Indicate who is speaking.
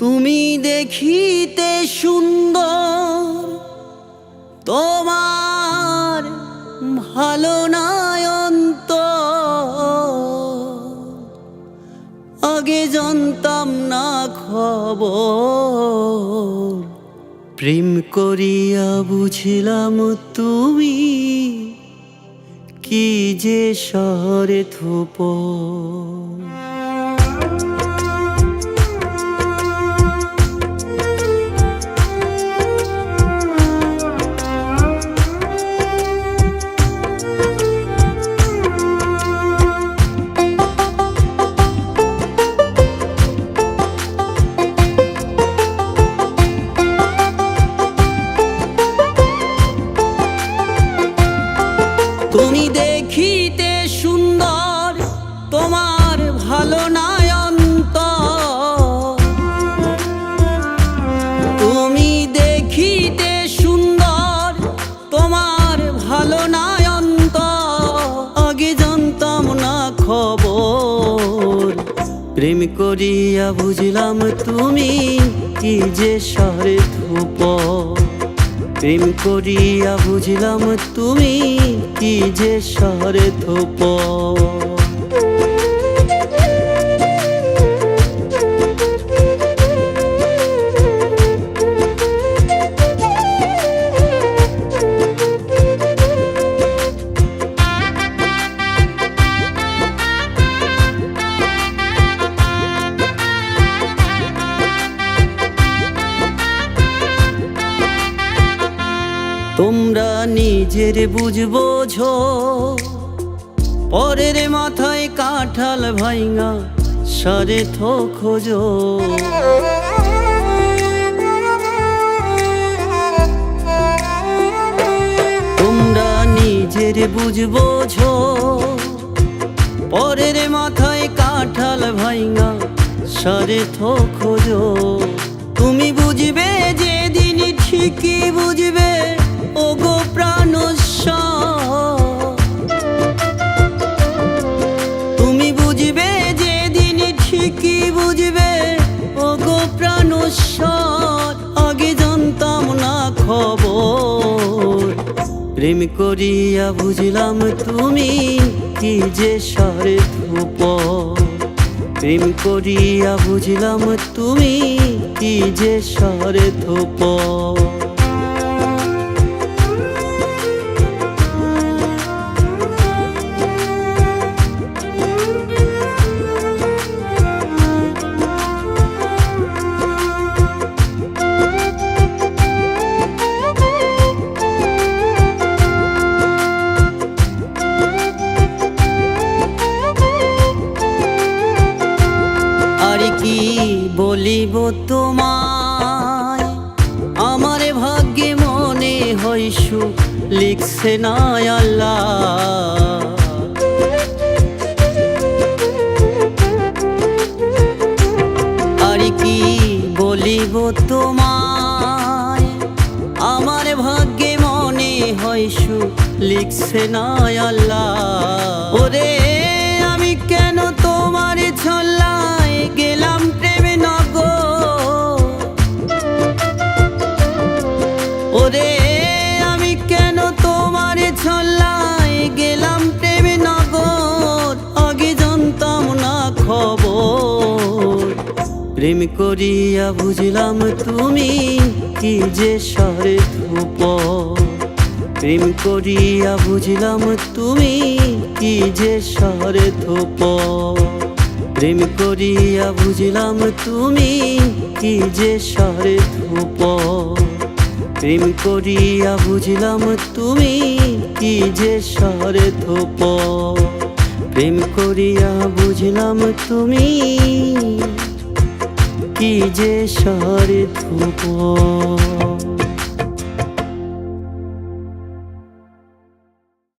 Speaker 1: তুমি দেখিতে সুন্দর, তোমার ভালো নয়ন্ত আগে জানতাম না খবর। প্রেম করিয়া বুঝিলাম তুমি কি যে শহরে থুপ। তুমি দেখিতে সুন্দর, তোমার ভালো নয়ন্ত তুমি দেখিতে সুন্দর, তোমার ভালো নয়ন্ত আগে জানতাম না খবর। প্রেম করিয়া বুঝলাম তুমি কি যে শহরে ধূপ। প্রেম করিয়া বুঝলাম তুমি কি যে শহরে ধূপ। তোমরা নিজের বুঝবো ঝো, পরের মাথায় কাঁঠাল ভাইঙা সারে থো খোঁজো। তোমরা নিজের বুঝবো ঝো, পরের মাথায় কাঁঠাল ভাইঙা সারে থো খোঁজো। তুমি বুঝবে যেদিন ঠিকই বুঝবে ওগো প্রাণস্বর। তুমি বুঝবে যেদিন ঠিকই বুঝবে ওগো প্রাণস্বর আগে জানতাম না খবর। প্রেম করিয়া বুঝলাম তুমি কি যে শহরে ধূপ। প্রেম করিয়া বুঝলাম তুমি কি যে শহরে ধূপ। আর কি বলিব তোমায়, আমার ভাগ্যে মনে হয় সুখ লিখছে না আল্লাহ। আর কি বলিব তোমায়, আমার ভাগ্যে মনে হয় সুখ লিখছে না আল্লাহ। ওরে আমি কেন তোমার ছল্লায় গেলাম প্রেমে নগর। ওরে আমি কেন তোমার ছল্লায় গেলাম প্রেমে নগর আগে জানতাম না খবর। প্রেম করিয়া বুঝলাম তুমি কি যে শহরে ধূপ। প্রেম করিয়া বুঝলাম তুমি কি যে শহরে ধূপ। প্রেম করিয়া বুঝলাম তুমি কি যে শহরে ধূপ। প্রেম করিয়া বুঝলাম তুমি কি যে শহরে ধূপ। প্রেম করিয়া বুঝলাম তুমি কি যে শহরে ধূপ।